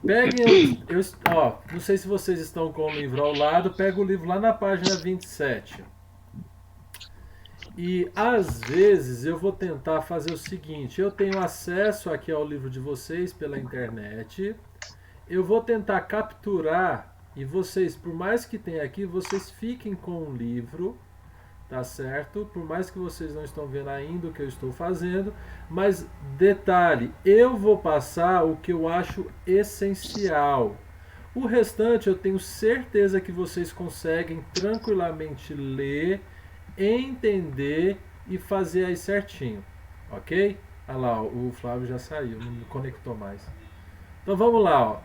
Peguem, ó, não sei se vocês estão com o livro ao lado, pega o livro lá na página 27. E às vezes eu vou tentar fazer o seguinte: eu tenho acesso aqui ao livro de vocês pela internet, eu vou tentar capturar e vocês, por mais que tenha aqui, vocês fiquem com o livro, tá certo? Por mais que vocês não estão vendo ainda o que eu estou fazendo, mas detalhe, eu vou passar o que eu acho essencial. O restante eu tenho certeza que vocês conseguem tranquilamente ler, entender e fazer aí certinho, ok? Olha lá, o Flávio já saiu, não me conectou mais. Então vamos lá, ó.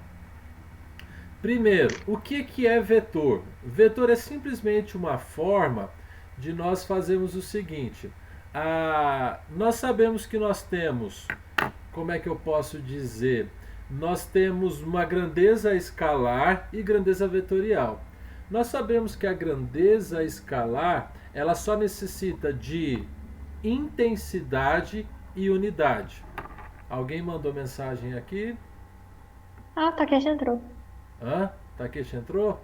Primeiro, o que é vetor? Vetor é simplesmente uma forma de nós fazermos o seguinte. Nós sabemos que nós temos, como é que eu posso dizer? Nós temos uma grandeza escalar e grandeza vetorial. Nós sabemos que a grandeza escalar, ela só necessita de intensidade e unidade. Alguém mandou mensagem aqui? Ah, Takeshi entrou. Hã? Takeshi entrou?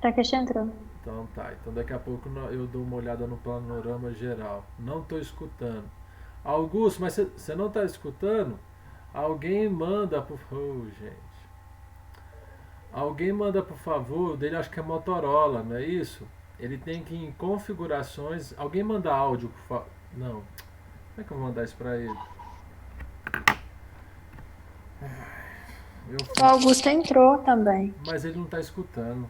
Takeshi entrou. Então tá. Então daqui a pouco eu dou uma olhada no panorama geral. Não estou escutando. Augusto, mas você não está escutando? Alguém manda por favor, gente. Alguém manda por favor, dele acho que é Motorola, não é isso? Ele tem que ir em configurações. Alguém manda áudio, por favor. Não. Como é que eu vou mandar isso pra ele? Eu O fa... Augusto entrou também. Mas ele não está escutando.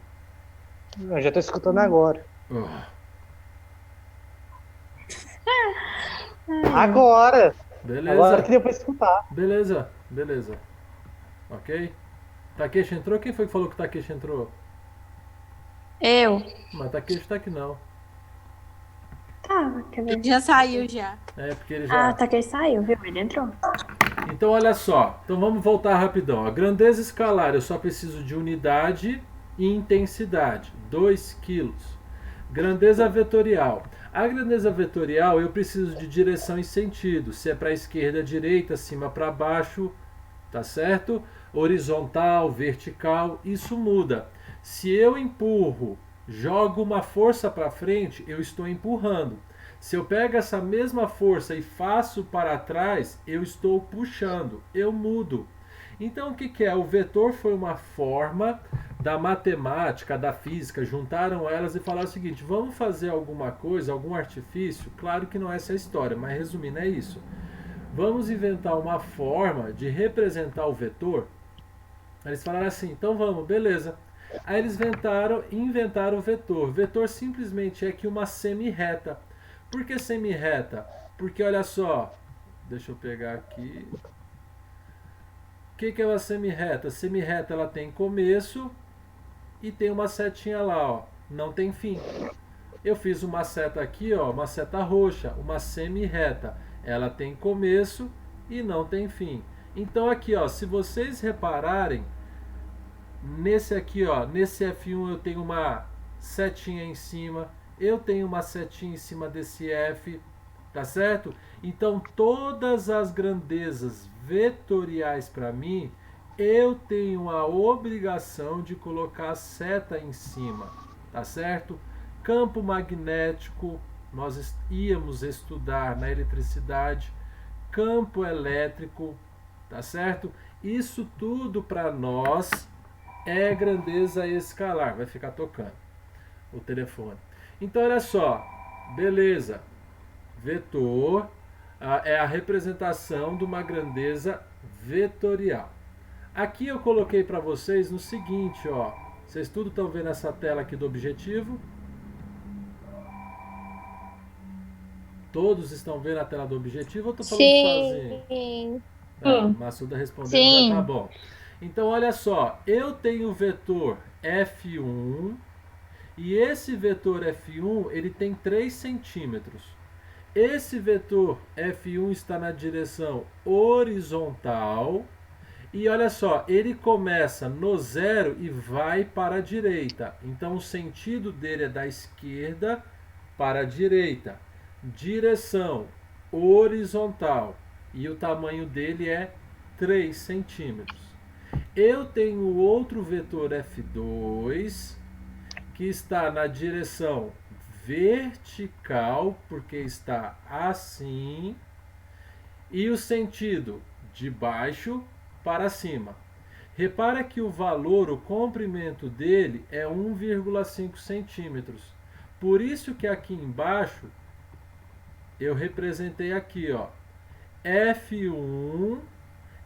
Eu já tô escutando agora. Ugh. Ai, Agora! Agora que Beleza? deu pra escutar. Beleza, beleza. Ok? Takeshi entrou? Quem foi que falou que Takeshi entrou? eu. Mas Takeshi tá aqui não. Tá, quer Ele ver? já saiu já. É, porque ele Ah, já. Takeshi saiu, viu? Ele entrou. Então olha só. Então vamos voltar rapidão. A grandeza escalar eu só preciso de unidade e intensidade. 2 quilos. Grandeza vetorial. A grandeza vetorial eu preciso de direção e sentido. Se é para esquerda, direita, cima para baixo, tá certo? Horizontal, vertical, isso muda. Se eu empurro, jogo uma força para frente, eu estou empurrando. Se eu pego essa mesma força e faço para trás, eu estou puxando, eu mudo. Então o que é? O vetor foi uma forma da matemática, da física, juntaram elas e falaram o seguinte: vamos fazer alguma coisa, algum artifício? Claro que não é essa a história, mas resumindo é isso. Vamos inventar uma forma de representar o vetor. Eles falaram assim, então vamos, beleza. Aí eles inventaram o vetor. Vetor simplesmente é que uma semi-reta. Por que semi-reta? Porque olha só, deixa eu pegar aqui. O que é uma semi-reta? Semi-reta ela tem começo e tem uma setinha lá, ó. Não tem fim. Eu fiz uma seta aqui, ó, uma seta roxa, uma semi-reta. Ela tem começo e não tem fim. Então aqui, ó, se vocês repararem, nesse aqui, ó, nesse F1 eu tenho uma setinha em cima, eu tenho uma setinha em cima desse F, tá certo? Então todas as grandezas vetoriais para mim, eu tenho a obrigação de colocar a seta em cima, tá certo? Campo magnético, nós íamos estudar na eletricidade, campo elétrico, tá certo? Isso tudo para nós é grandeza escalar. Vai ficar tocando o telefone. Então, olha só. Beleza. Vetor é a representação de uma grandeza vetorial. Aqui eu coloquei para vocês no seguinte, ó. Vocês tudo estão vendo essa tela aqui do objetivo? Todos estão vendo a tela do objetivo ou eu tô falando sozinho? Sim. Massuda respondendo já tá Sim. bom. Então olha só, eu tenho o vetor F1 e esse vetor F1 ele tem 3 centímetros. Esse vetor F1 está na direção horizontal e olha só, ele começa no zero e vai para a direita. Então o sentido dele é da esquerda para a direita. Direção horizontal. E o tamanho dele é 3 centímetros. Eu tenho outro vetor F2 que está na direção vertical, porque está assim, e o sentido de baixo para cima. Repara que o valor, o comprimento dele é 1,5 centímetros. Por isso que aqui embaixo eu representei aqui, ó, F1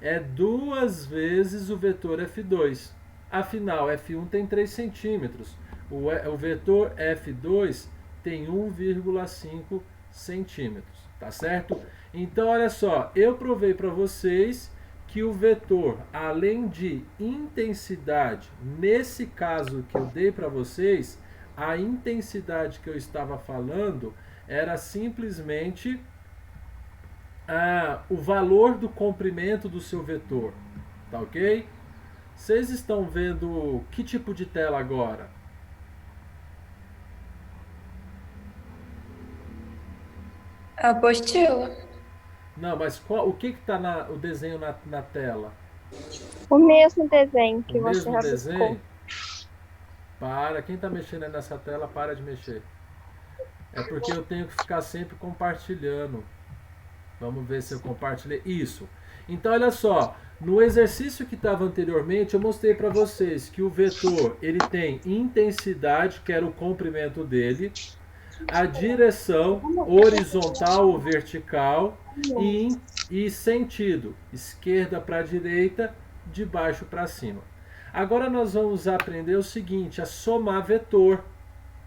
é 2 vezes o vetor F2. Afinal, F1 tem 3 centímetros. O vetor F2 tem 1,5 centímetros, tá certo? Então, olha só, eu provei para vocês que o vetor, além de intensidade, nesse caso que eu dei para vocês, a intensidade que eu estava falando era simplesmente o valor do comprimento do seu vetor, tá ok? Vocês estão vendo que tipo de tela agora? A apostila. Não, mas o que está o desenho na tela? O mesmo desenho que O você mesmo rabiscou. desenho? Quem está mexendo nessa tela, para de mexer. É porque eu tenho que ficar sempre compartilhando. Vamos ver se eu compartilhei. Isso. Então, olha só. No exercício que estava anteriormente, eu mostrei para vocês que o vetor ele tem intensidade, que era o comprimento dele, a direção horizontal ou vertical e sentido, esquerda para direita, de baixo para cima. Agora nós vamos aprender o seguinte, a somar vetor,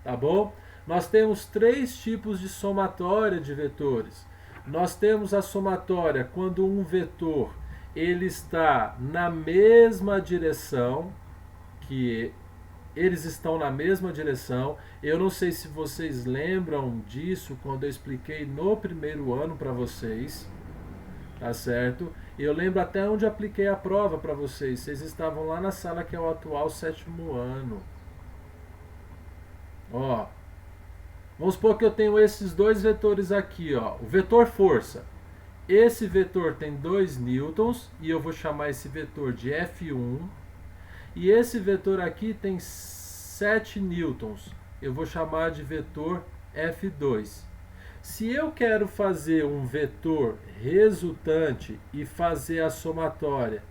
tá bom? Nós temos 3 tipos de somatória de vetores. Nós temos a somatória quando um vetor ele está na mesma direção, que eles estão na mesma direção. Eu não sei se vocês lembram disso quando eu expliquei no primeiro ano para vocês, tá certo? Eu lembro até onde apliquei a prova para vocês. Vocês estavam lá na sala que é o atual 7º ano. Ó, vamos supor que eu tenho esses 2 vetores aqui, ó. O vetor força. Esse vetor tem 2 newtons e eu vou chamar esse vetor de F1. E esse vetor aqui tem 7 newtons. Eu vou chamar de vetor F2. Se eu quero fazer um vetor resultante e fazer a somatória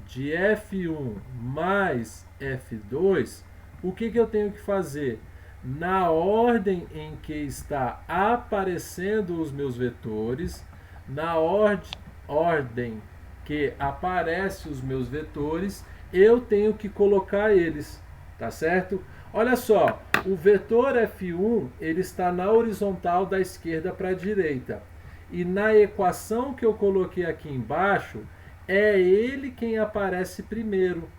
de F1 mais F2, o que eu tenho que fazer? Na ordem em que está aparecendo os meus vetores, na ordem que aparecem os meus vetores, eu tenho que colocar eles, tá certo? Olha só, o vetor F1 ele está na horizontal da esquerda para a direita. E na equação que eu coloquei aqui embaixo, é ele quem aparece primeiro.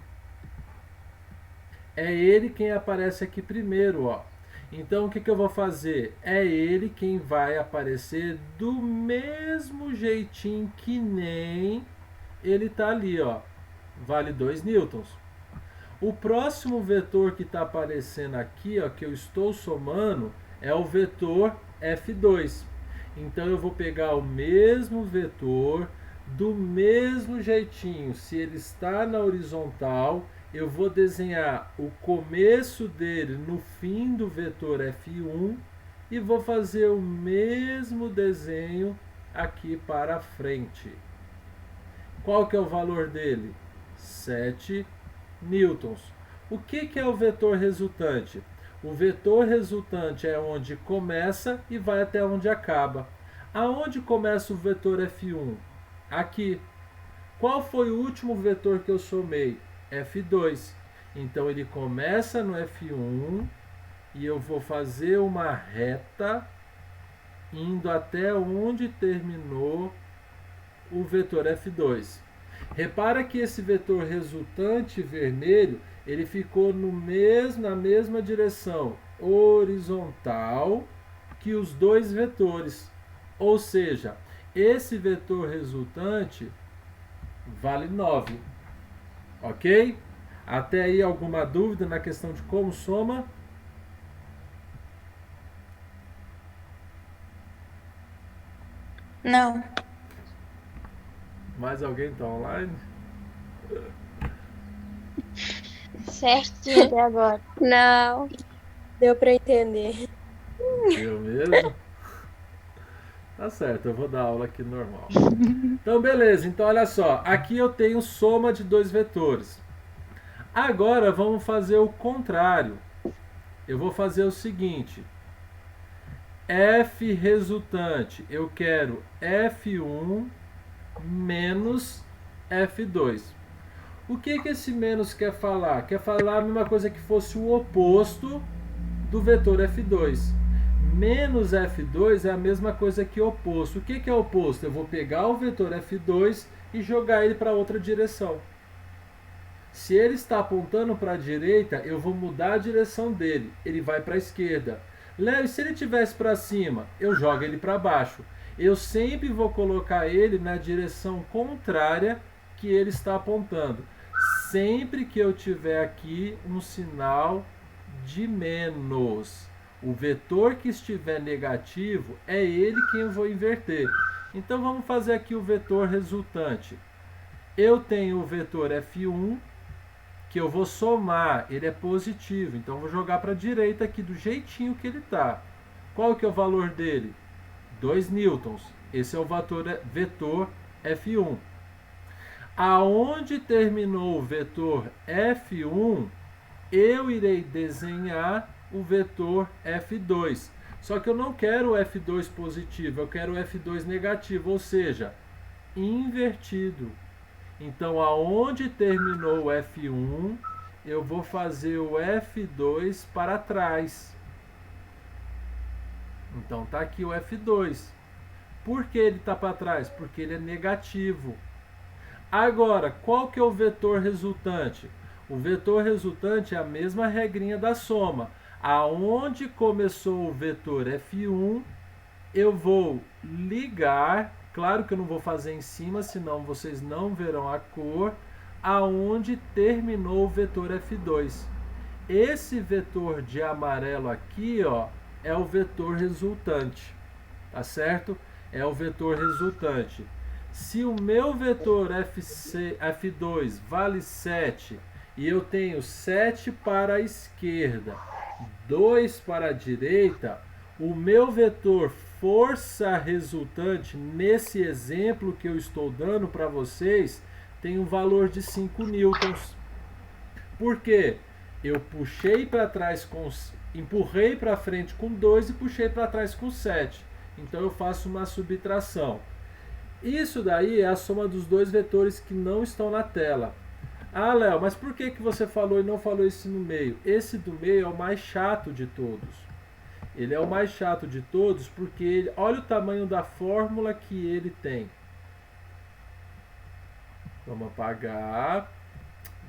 É ele quem aparece aqui primeiro, ó. Então o que eu vou fazer? É ele quem vai aparecer do mesmo jeitinho que nem ele está ali, ó. Vale 2 newtons. O próximo vetor que está aparecendo aqui, ó, que eu estou somando, é o vetor F2. Então eu vou pegar o mesmo vetor, do mesmo jeitinho. Se ele está na horizontal, eu vou desenhar o começo dele no fim do vetor F1 e vou fazer o mesmo desenho aqui para frente. Qual que é o valor dele? 7 newtons. O que é o vetor resultante? O vetor resultante é onde começa e vai até onde acaba. Aonde começa o vetor F1? Aqui. Qual foi o último vetor que eu somei? F2. Então ele começa no F1 e eu vou fazer uma reta indo até onde terminou o vetor F2. Repara que esse vetor resultante vermelho, ele ficou na mesma direção horizontal que os 2 vetores. Ou seja, esse vetor resultante vale 9. Ok? Até aí alguma dúvida na questão de como soma? Não. Mais alguém está online? certinho até agora. Não. Deu pra entender. Eu mesmo? Tá certo, eu vou dar aula aqui normal. Então, beleza. Então, olha só. Aqui eu tenho soma de dois vetores. Agora, vamos fazer o contrário. Eu vou fazer o seguinte. F resultante. Eu quero F1 menos F2. O que esse menos quer falar? Quer falar a mesma coisa que fosse o oposto do vetor F2. Menos F2 é a mesma coisa que oposto. O que é oposto? Eu vou pegar o vetor F2 e jogar ele para outra direção. Se ele está apontando para a direita, eu vou mudar a direção dele. Ele vai para a esquerda. Léo, e se ele estivesse para cima? Eu jogo ele para baixo. Eu sempre vou colocar ele na direção contrária que ele está apontando. Sempre que eu tiver aqui um sinal de menos. O vetor que estiver negativo é ele quem eu vou inverter. Então vamos fazer aqui o vetor resultante. Eu tenho o vetor F1, que eu vou somar, ele é positivo. Então eu vou jogar para a direita aqui do jeitinho que ele está. Qual que é o valor dele? 2 newtons. Esse é o vetor F1. Aonde terminou o vetor F1, eu irei desenhar o vetor F2. Só que eu não quero o F2 positivo, eu quero o F2 negativo, ou seja, invertido. Então, aonde terminou o F1, eu vou fazer o F2 para trás. Então, está aqui o F2. Por que ele está para trás? Porque ele é negativo. Agora, qual que é o vetor resultante? O vetor resultante é a mesma regrinha da soma. Aonde começou o vetor F1, eu vou ligar, claro que eu não vou fazer em cima, senão vocês não verão a cor, aonde terminou o vetor F2. Esse vetor de amarelo aqui, ó, é o vetor resultante, tá certo? É o vetor resultante. Se o meu vetor F2 vale 7 e eu tenho 7 para a esquerda, 2 para a direita, o meu vetor força resultante, nesse exemplo que eu estou dando para vocês, tem um valor de 5 newtons. Por quê? Eu puxei para trás empurrei para frente com 2 e puxei para trás com 7. Então eu faço uma subtração. Isso daí é a soma dos dois vetores que não estão na tela. Ah, Léo, mas por que você falou e não falou esse no meio? Esse do meio é o mais chato de todos. Ele é o mais chato de todos porque olha o tamanho da fórmula que ele tem. Vamos apagar.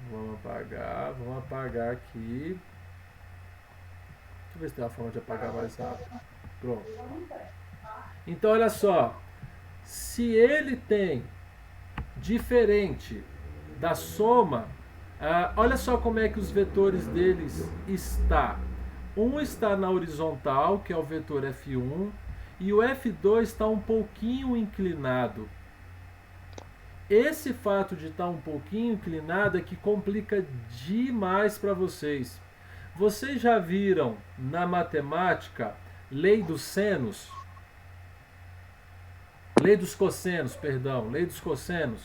Vamos apagar aqui. Deixa eu ver se tem uma forma de apagar mais rápido. Pronto. Então, olha só. Se ele tem diferente da soma, olha só como é que os vetores deles estão. Um está na horizontal, que é o vetor F1, e o F2 está um pouquinho inclinado. Esse fato de estar um pouquinho inclinado é que complica demais para vocês. Vocês já viram na matemática lei dos senos? Lei dos cossenos, perdão. Lei dos cossenos.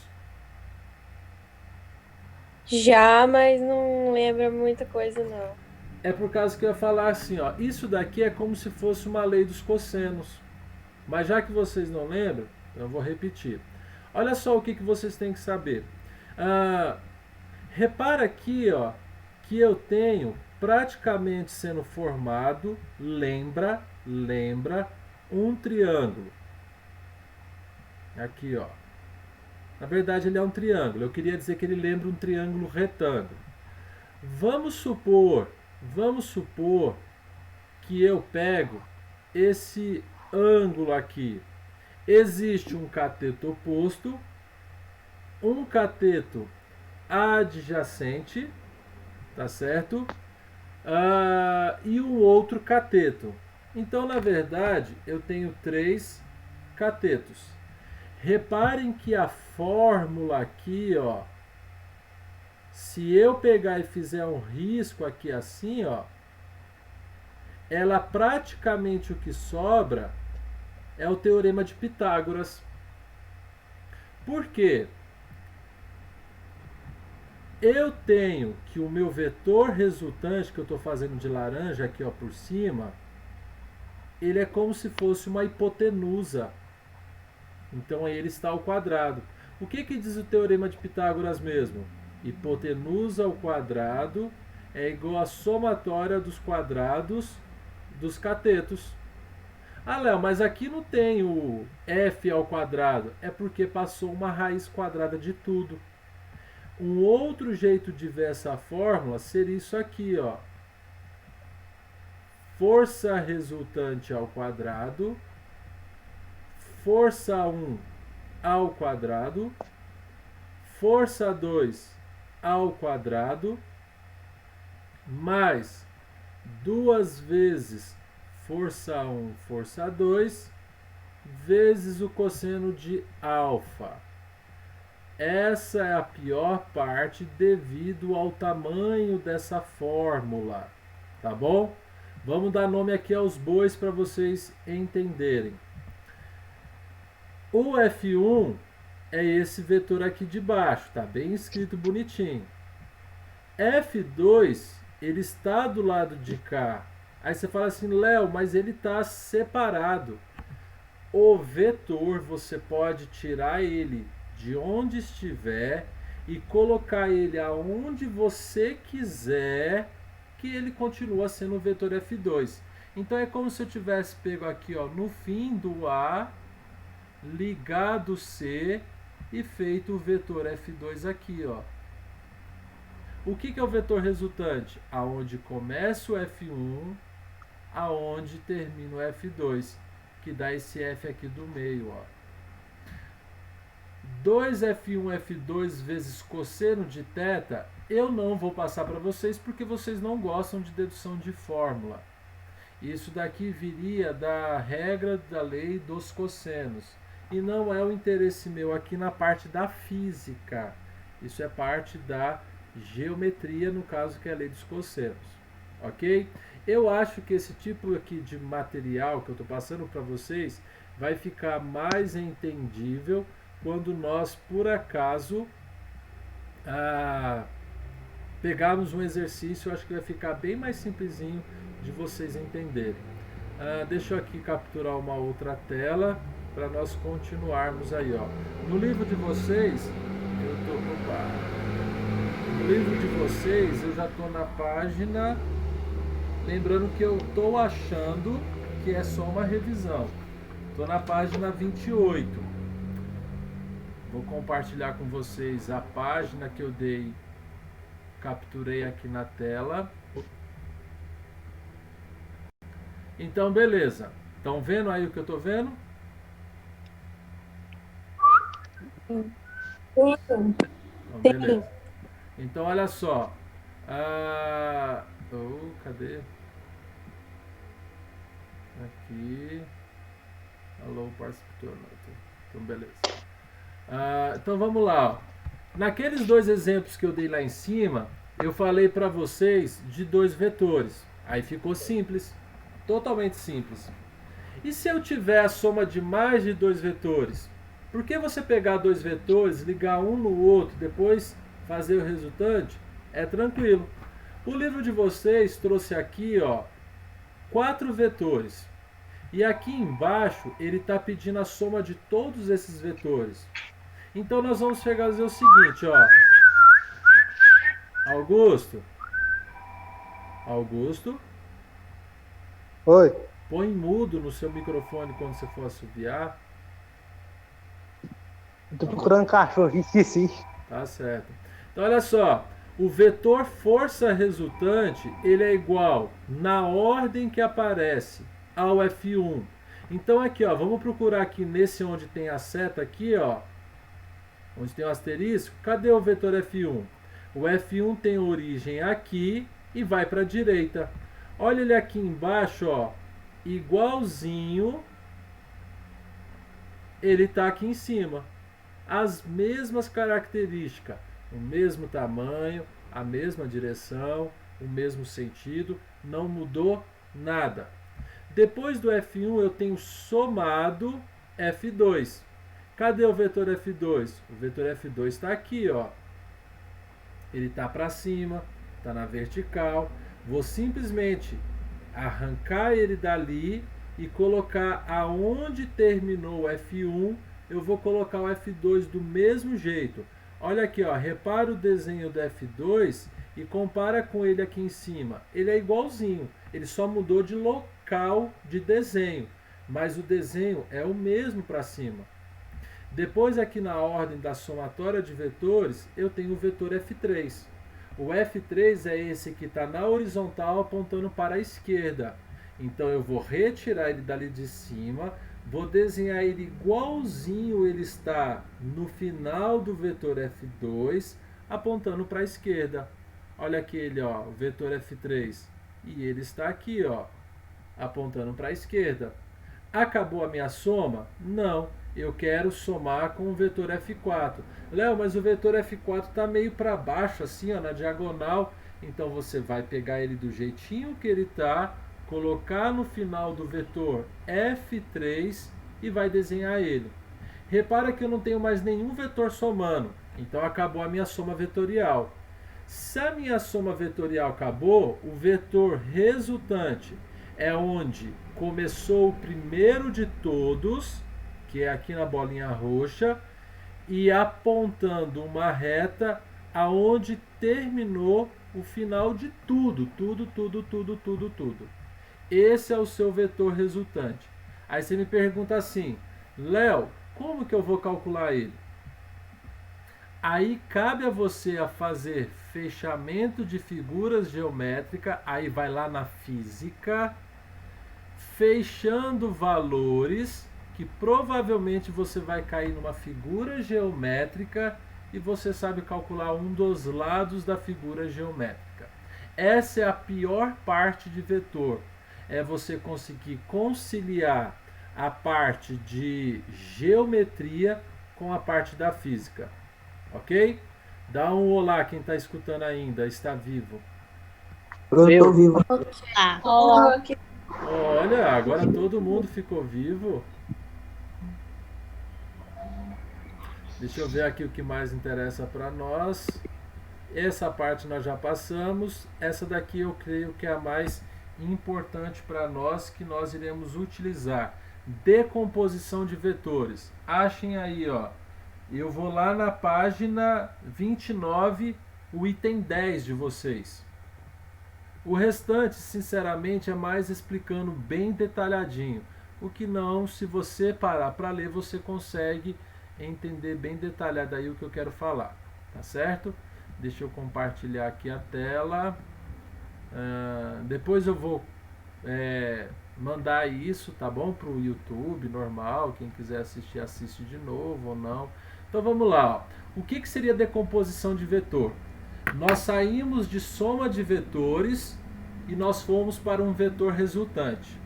Já, mas não lembro muita coisa, não. É por causa que eu ia falar assim, ó. Isso daqui é como se fosse uma lei dos cossenos. Mas já que vocês não lembram, eu vou repetir. Olha só o que vocês têm que saber. Repara aqui, ó, que eu tenho praticamente sendo formado, lembra um triângulo. Aqui, ó. Na verdade, ele é um triângulo. Eu queria dizer que ele lembra um triângulo retângulo. Vamos supor que eu pego esse ângulo aqui. Existe um cateto oposto, um cateto adjacente, tá certo? E um outro cateto. Então, na verdade, eu tenho 3 catetos. Reparem que a fórmula aqui, ó, Se eu pegar e fizer um risco aqui assim, ó, ela praticamente o que sobra é o teorema de Pitágoras. Por quê? Eu tenho que o meu vetor resultante, que eu estou fazendo de laranja aqui ó, por cima, ele é como se fosse uma hipotenusa. Então aí ele está ao quadrado. O que diz o teorema de Pitágoras mesmo? Hipotenusa ao quadrado é igual à somatória dos quadrados dos catetos. Ah, Léo, mas aqui não tem o f ao quadrado. É porque passou uma raiz quadrada de tudo. Um outro jeito de ver essa fórmula seria isso aqui, ó. Força resultante ao quadrado, força 1 ao quadrado, força 2 ao quadrado, mais 2 vezes força 1, força 2, vezes o cosseno de alfa. Essa é a pior parte devido ao tamanho dessa fórmula, tá bom? Vamos dar nome aqui aos bois para vocês entenderem. O F1 é esse vetor aqui de baixo, tá bem escrito bonitinho. F2, ele está do lado de cá. Aí você fala assim, Léo, mas ele está separado. O vetor, você pode tirar ele de onde estiver e colocar ele aonde você quiser, que ele continua sendo o vetor F2. Então é como se eu tivesse pego aqui ó, no fim do A, ligado C e feito o vetor F2 aqui, ó. O que é o vetor resultante? Aonde começa o F1, aonde termina o F2, que dá esse F aqui do meio, ó. 2F1, F2 vezes cosseno de θ, eu não vou passar para vocês porque vocês não gostam de dedução de fórmula. Isso daqui viria da regra da lei dos cossenos. E não é o interesse meu aqui na parte da física. Isso é parte da geometria, no caso que é a lei dos cossenos. Ok? Eu acho que esse tipo aqui de material que eu estou passando para vocês vai ficar mais entendível quando nós, por acaso, pegarmos um exercício. Eu acho que vai ficar bem mais simplesinho de vocês entenderem. Deixa eu aqui capturar uma outra tela para nós continuarmos aí, ó. No livro de vocês, eu já estou na página, lembrando que eu estou achando que é só uma revisão. Estou na página 28. Vou compartilhar com vocês a página que eu capturei aqui na tela. Então, beleza. Estão vendo aí o que eu estou vendo? Então, beleza. Então, olha só. Cadê? Aqui. Alô, participante. Então, beleza. Então, vamos lá. Ó. Naqueles dois exemplos que eu dei lá em cima, eu falei para vocês de dois vetores. Aí ficou simples. Totalmente simples. E se eu tiver a soma de mais de dois vetores? Por que você pegar dois vetores, ligar um no outro, depois fazer o resultante? É tranquilo. O livro de vocês trouxe aqui, ó, 4 vetores. E aqui embaixo ele está pedindo a soma de todos esses vetores. Então nós vamos fazer o seguinte, ó. Augusto. Oi. Põe mudo no seu microfone quando você for assoviar. Tô procurando cachorro aqui, esqueci. Tá certo. Então olha só, o vetor força resultante, ele é igual na ordem que aparece ao F1. Então aqui, ó, vamos procurar aqui nesse onde tem a seta aqui, ó, onde tem o asterisco. Cadê o vetor F1? O F1 tem origem aqui e vai para a direita. Olha ele aqui embaixo, ó, igualzinho, ele tá aqui em cima. As mesmas características. O mesmo tamanho, a mesma direção, o mesmo sentido, não mudou nada. Depois do F1 eu tenho somado F2. Cadê o vetor F2? O vetor F2 está aqui, ó. Ele está para cima, está na vertical. Vou simplesmente arrancar ele dali e colocar aonde terminou o F1, eu vou colocar o F2 do mesmo jeito. Olha aqui, ó, repara o desenho do F2 e compara com ele aqui em cima. Ele é igualzinho, ele só mudou de local de desenho, mas o desenho é o mesmo para cima. Depois aqui na ordem da somatória de vetores, eu tenho o vetor F3. O F3 é esse que está na horizontal apontando para a esquerda. Então eu vou retirar ele dali de cima, vou desenhar ele igualzinho ele está no final do vetor F2, apontando para a esquerda. Olha aqui ele, ó, o vetor F3. E ele está aqui, ó, apontando para a esquerda. Acabou a minha soma? Não. Eu quero somar com o vetor F4. Léo, mas o vetor F4 está meio para baixo, assim, ó, na diagonal. Então você vai pegar ele do jeitinho que ele está, colocar no final do vetor F3 e vai desenhar ele. Repara que eu não tenho mais nenhum vetor somando. Então acabou a minha soma vetorial. Se a minha soma vetorial acabou, o vetor resultante é onde começou o primeiro de todos, que é aqui na bolinha roxa, e apontando uma reta aonde terminou o final de tudo. Esse é o seu vetor resultante. Aí você me pergunta assim, Léo, como que eu vou calcular ele? Aí cabe a você a fazer fechamento de figuras geométricas, aí vai lá na física, fechando valores, que provavelmente você vai cair numa figura geométrica e você sabe calcular um dos lados da figura geométrica. Essa é a pior parte de vetor, é você conseguir conciliar a parte de geometria com a parte da física. Ok? Dá um olá quem está escutando ainda, está vivo. Eu tô vivo. Olha, agora todo mundo ficou vivo. Deixa eu ver aqui o que mais interessa para nós. Essa parte nós já passamos. Essa daqui eu creio que é a mais importante para nós, que nós iremos utilizar. Decomposição de vetores. Achem aí, ó. Eu vou lá na página 29, o item 10 de vocês. O restante, sinceramente, é mais explicando bem detalhadinho. O que não, se você parar para ler, você consegue entender bem detalhado aí o que eu quero falar. Tá certo? Deixa eu compartilhar aqui a tela. Depois eu vou mandar isso, tá bom? Para o YouTube normal. Quem quiser assistir, assiste de novo ou não. Então vamos lá. Ó. O que seria decomposição de vetor? Nós saímos de soma de vetores e nós fomos para um vetor resultante.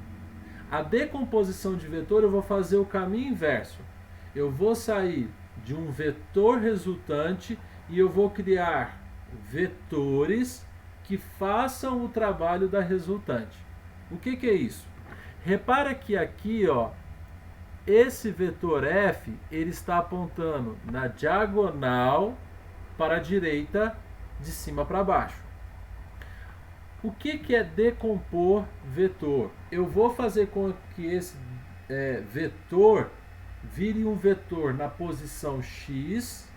A decomposição de vetor eu vou fazer o caminho inverso. Eu vou sair de um vetor resultante e eu vou criar vetores que façam o trabalho da resultante. O que é isso? Repara que aqui, ó, esse vetor F, ele está apontando na diagonal para a direita, de cima para baixo. O que é decompor vetor? Eu vou fazer com que esse vetor vire um vetor na posição X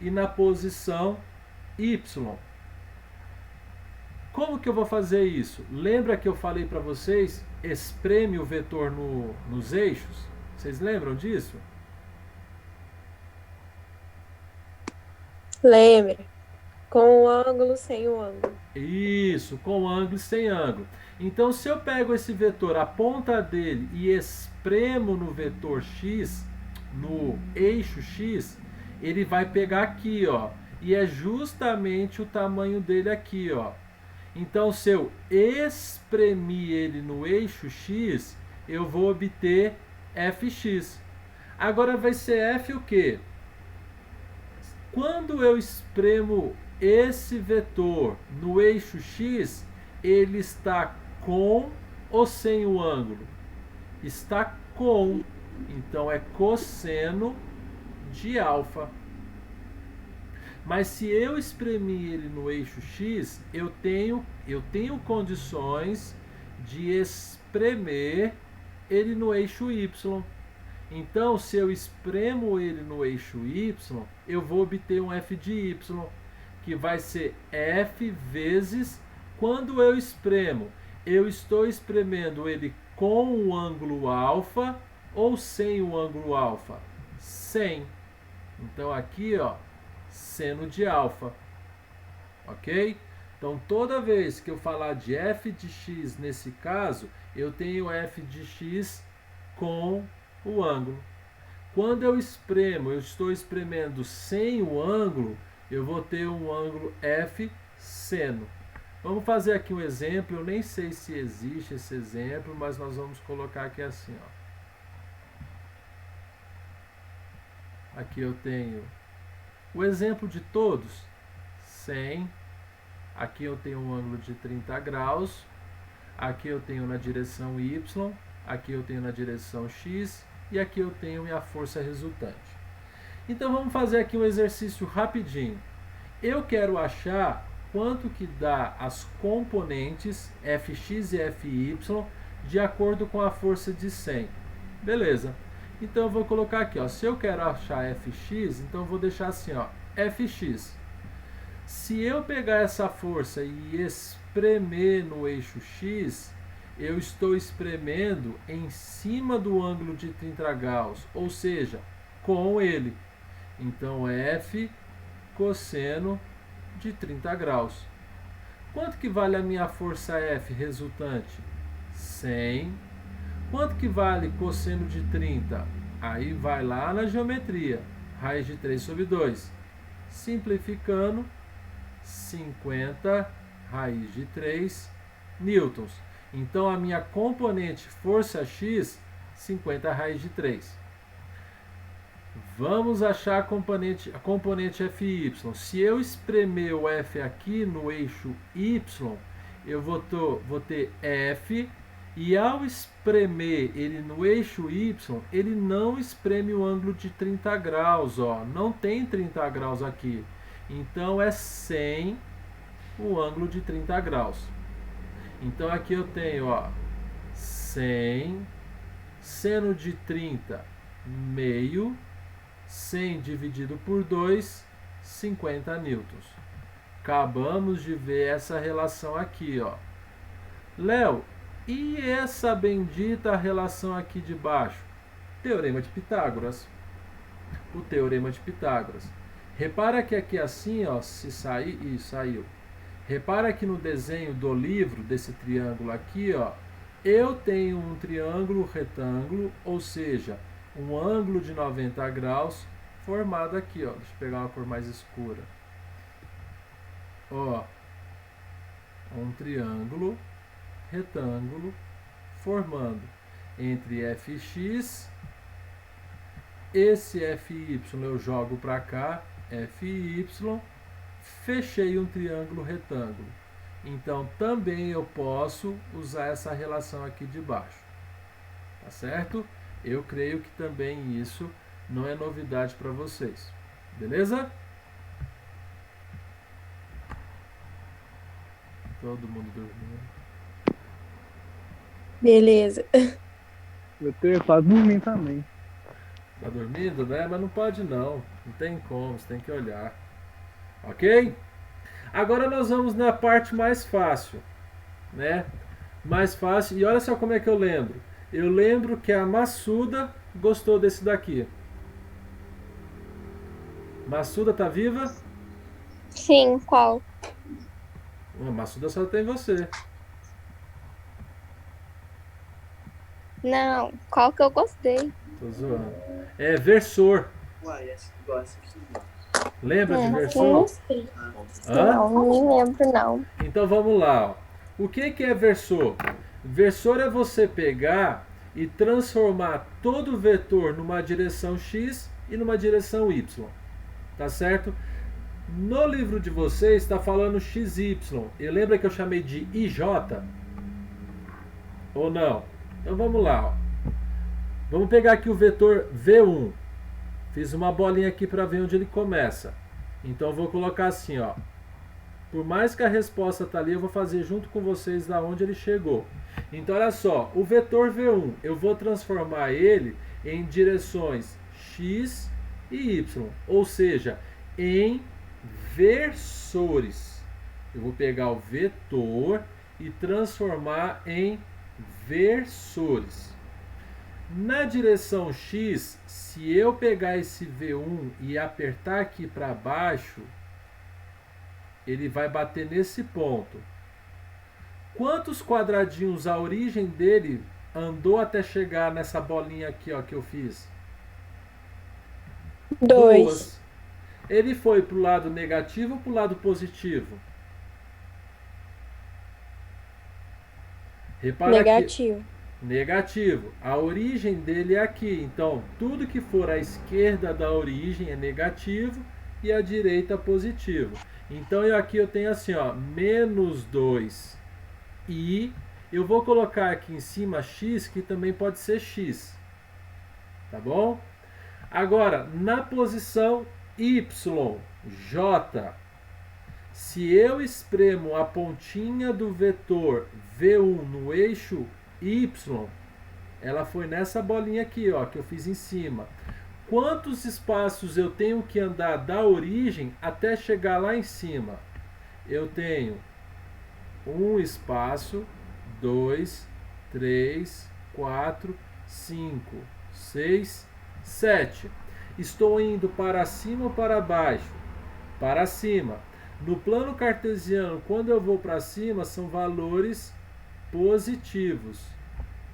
e na posição Y. Como que eu vou fazer isso? Lembra que eu falei para vocês, espreme o vetor nos eixos? Vocês lembram disso? Lembra. Com o ângulo, sem o ângulo. Isso, com ângulo e sem ângulo. Então, se eu pego esse vetor, a ponta dele, e espremo no vetor X, no eixo X, ele vai pegar aqui, ó. E é justamente o tamanho dele aqui, ó. Então, se eu espremir ele no eixo X, eu vou obter fx. Agora vai ser f o quê? Quando eu espremo esse vetor no eixo x, ele está com ou sem o ângulo? Está com. Então é cosseno de alfa. Mas se eu espremir ele no eixo x, eu tenho condições de espremer ele no eixo y. Então, se eu espremo ele no eixo y, eu vou obter um f de y, que vai ser f vezes, quando eu espremo, eu estou espremendo ele com o ângulo alfa ou sem o ângulo alfa? Sem. Então, aqui, ó, seno de alfa. Ok? Então, toda vez que eu falar de f de x nesse caso, eu tenho f de x com o ângulo. Quando eu espremo, eu estou espremendo sem o ângulo, eu vou ter um ângulo f seno. Vamos fazer aqui um exemplo, eu nem sei se existe esse exemplo, mas nós vamos colocar aqui assim, ó. Aqui eu tenho o exemplo de todos, 100. Aqui eu tenho um ângulo de 30 graus. Aqui eu tenho na direção y. Aqui eu tenho na direção x. E aqui eu tenho minha força resultante. Então vamos fazer aqui um exercício rapidinho. Eu quero achar quanto que dá as componentes Fx e Fy de acordo com a força de 100. Beleza. Então eu vou colocar aqui, ó, se eu quero achar Fx, então eu vou deixar assim, ó, Fx. Se eu pegar essa força e espremer no eixo x, eu estou espremendo em cima do ângulo de 30 graus, ou seja, com ele. Então, F cosseno de 30 graus. Quanto que vale a minha força F resultante? 100. Quanto que vale cosseno de 30? Aí vai lá na geometria. Raiz de 3 sobre 2. Simplificando, 50 raiz de 3 newtons. Então, a minha componente força X, 50 raiz de 3. Vamos achar a componente Fy. Se eu espremer o F aqui no eixo Y, eu vou ter F, e ao espremer ele no eixo Y, ele não espreme o ângulo de 30 graus. Ó. Não tem 30 graus aqui. Então, é 100 o ângulo de 30 graus. Então, aqui eu tenho, ó, 100, seno de 30, meio, 100 dividido por 2, 50 newtons. Acabamos de ver essa relação aqui, ó. Léo, e essa bendita relação aqui de baixo? Teorema de Pitágoras. O Teorema de Pitágoras. Repara que aqui assim, ó, se sair, e saiu. Repara que no desenho do livro, desse triângulo aqui, ó, eu tenho um triângulo retângulo, ou seja, um ângulo de 90 graus formado aqui, ó. Deixa eu pegar uma cor mais escura. Ó, um triângulo retângulo formando entre Fx, esse Fy eu jogo para cá, Fy, fechei um triângulo retângulo. Então, também eu posso usar essa relação aqui de baixo. Tá certo? Eu creio que também isso não é novidade para vocês. Beleza? Todo mundo dormindo. Beleza. Eu tenho quase dormindo também. Tá dormindo, né? Mas não pode não. Não tem como, você tem que olhar. Ok? Agora nós vamos na parte mais fácil, né? Mais fácil. E olha só como é que eu lembro. Eu lembro que a Massuda gostou desse daqui. Massuda tá viva? Sim, qual? A Massuda só tem você. Não, qual que eu gostei? Tô zoando. É versor. Lembra de versor? Hã? Não, não me lembro não. Então vamos lá. Ó. O que é versor? Versor é você pegar e transformar todo o vetor numa direção x e numa direção y. Tá certo? No livro de vocês está falando XY. E lembra que eu chamei de IJ? Ou não? Então vamos lá. Ó. Vamos pegar aqui o vetor V1. Fiz uma bolinha aqui para ver onde ele começa. Então eu vou colocar assim, ó. Por mais que a resposta está ali, eu vou fazer junto com vocês da onde ele chegou. Então olha só, o vetor V1, eu vou transformar ele em direções X e Y, ou seja, em versores. Eu vou pegar o vetor e transformar em versores. Na direção X, se eu pegar esse V1 e apertar aqui para baixo, ele vai bater nesse ponto. Quantos quadradinhos a origem dele andou até chegar nessa bolinha aqui, ó, que eu fiz? 2. Ele foi para o lado negativo ou para o lado positivo? Repara Negativo. Negativo. A origem dele é aqui. Então, tudo que for à esquerda da origem é negativo e à direita positivo. Então, aqui eu tenho assim, ó, menos 2. E eu vou colocar aqui em cima x, que também pode ser x. Tá bom? Agora, na posição y, j, se eu espremo a pontinha do vetor V1 no eixo y, ela foi nessa bolinha aqui, ó, que eu fiz em cima. Quantos espaços eu tenho que andar da origem até chegar lá em cima? Eu tenho um espaço, 2, 3, 4, 5, 6, 7. Estou indo para cima ou para baixo? Para cima. No plano cartesiano, quando eu vou para cima, são valores positivos.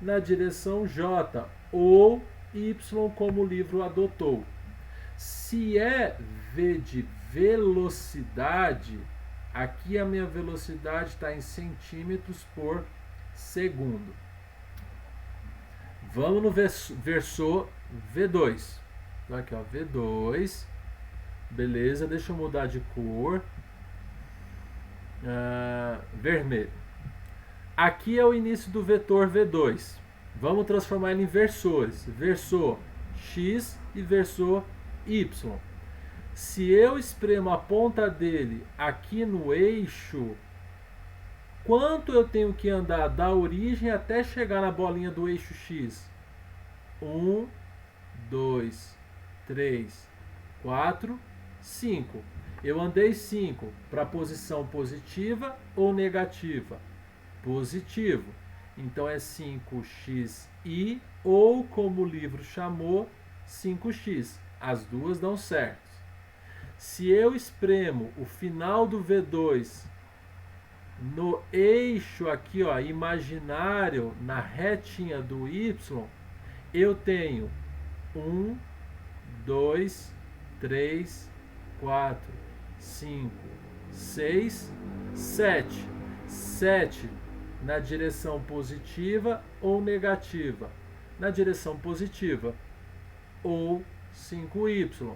Na direção J ou Y, como o livro adotou. Se é V de velocidade, aqui a minha velocidade está em centímetros por segundo. Vamos no versor V2. Então aqui, ó, V2. Beleza, deixa eu mudar de cor. Vermelho. Aqui é o início do vetor V2. Vamos transformar ele em versores. Versor X e versor Y. Se eu espremo a ponta dele aqui no eixo, quanto eu tenho que andar da origem até chegar na bolinha do eixo X? 1, 2, 3, 4, 5. Eu andei 5 para a posição positiva ou negativa? Positivo. Então é 5xi ou, como o livro chamou, 5x. As duas dão certo. Se eu espremo o final do V2 no eixo aqui, ó, imaginário, na retinha do y, eu tenho 1, 2, 3, 4, 5, 6, 7. 7 na direção positiva ou negativa? Na direção positiva. Ou 5y.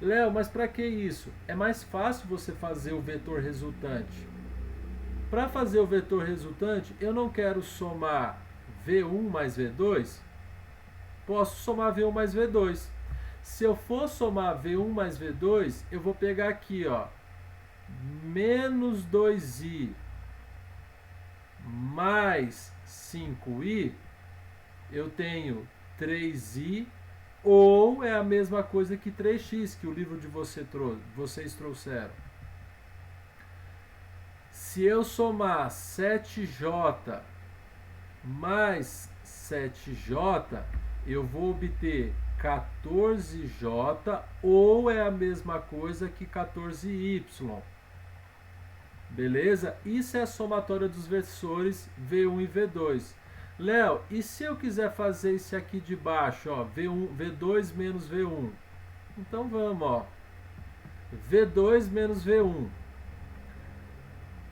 Léo, mas para que isso? É mais fácil você fazer o vetor resultante. Para fazer o vetor resultante, eu não quero somar V1 mais V2. Posso somar V1 mais V2. Se eu for somar V1 mais V2, eu vou pegar aqui, ó, menos 2i mais 5i, eu tenho 3i, ou é a mesma coisa que 3x, que o livro de vocês trouxeram. Se eu somar 7j mais 7j, eu vou obter 14j, ou é a mesma coisa que 14y. Beleza? Isso é a somatória dos versores V1 e V2. Léo, e se eu quiser fazer esse aqui de baixo, ó, V2 menos V1? Então vamos, ó. V2 menos V1.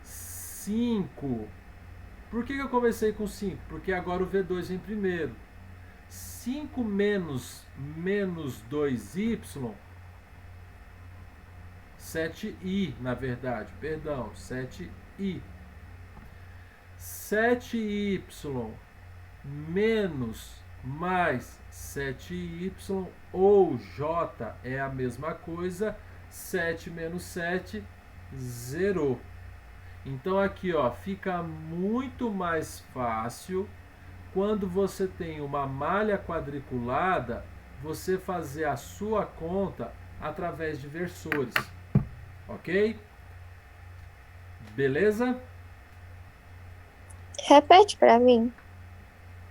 5. Por que eu comecei com 5? Porque agora o V2 vem primeiro. 5 menos 2y 7i, na verdade, perdão, 7i. 7y menos mais 7y ou j é a mesma coisa, 7 menos 7, 0. Então aqui, ó, fica muito mais fácil quando você tem uma malha quadriculada, você fazer a sua conta através de versores, ok? Beleza? Repete pra mim.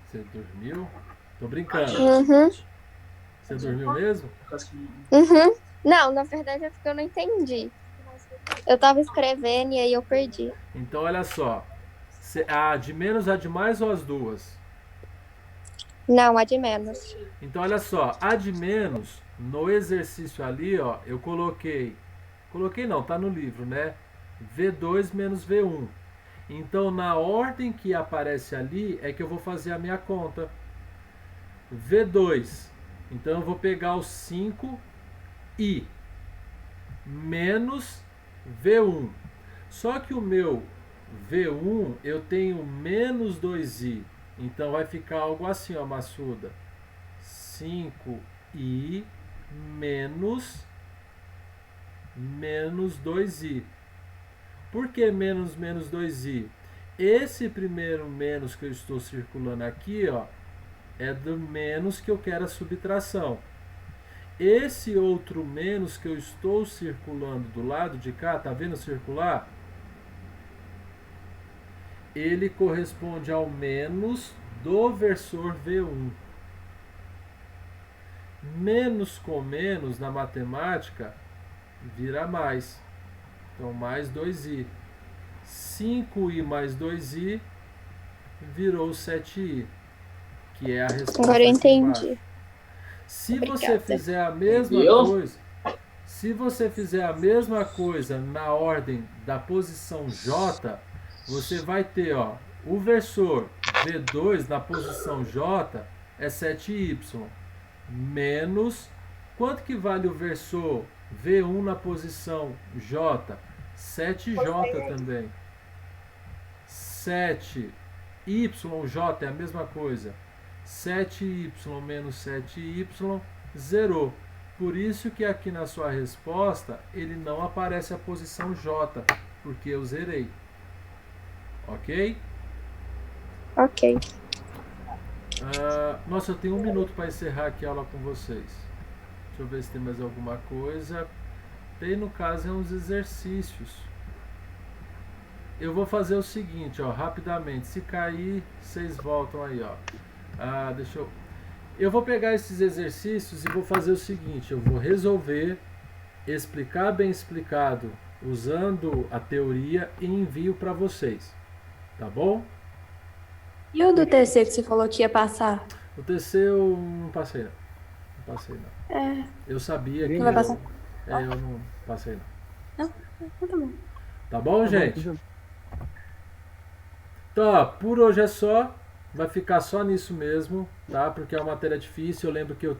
Você dormiu? Tô brincando. Uhum. Você dormiu mesmo? Uhum. Não, na verdade é porque eu não entendi. Eu tava escrevendo e aí eu perdi. Então olha só. A de menos, a de mais ou as duas? Não, a de menos. Então olha só, a de menos, no exercício ali, ó, eu coloquei não, tá no livro, né? V2 menos V1. Então na ordem que aparece ali é que eu vou fazer a minha conta. V2. Então eu vou pegar o 5i menos V1. Só que o meu V1 eu tenho menos 2i. Então vai ficar algo assim, ó, maçuda. 5i menos 2i. Por que menos 2i? Esse primeiro menos que eu estou circulando aqui, ó, é do menos que eu quero a subtração. Esse outro menos que eu estou circulando do lado de cá, tá vendo circular? Ele corresponde ao menos do versor V1. Menos com menos na matemática vira mais. Então, mais 2i. 5i mais 2i virou 7i, que é a resposta. Agora eu entendi. Se Obrigada. você fizer a mesma coisa, se você fizer a mesma coisa na ordem da posição J, você vai ter, ó, o versor V2 na posição J é 7y menos quanto que vale o versor V1 na posição J? 7j também. 7yj é a mesma coisa. 7y menos 7y, zerou. Por isso que aqui na sua resposta ele não aparece a posição J, porque eu zerei. Ok? Ok. Nossa, eu tenho 1 minuto para encerrar aqui a aula com vocês. Deixa eu ver se tem mais alguma coisa. Tem, no caso, é uns exercícios. Eu vou fazer o seguinte, ó, rapidamente. Se cair, vocês voltam aí, ó. Eu vou pegar esses exercícios e vou fazer o seguinte. Eu vou resolver, explicar bem explicado, usando a teoria, e envio para vocês. Tá bom? E o do TC que você falou que ia passar? O TC eu não passei, não. Não passei, não. É, Eu sabia que não vai passar? eu não passei, não. Então tá bom. Tá bom, gente? Então, ó, por hoje é só. Vai ficar só nisso mesmo, tá? Porque é uma matéria difícil. Eu lembro que eu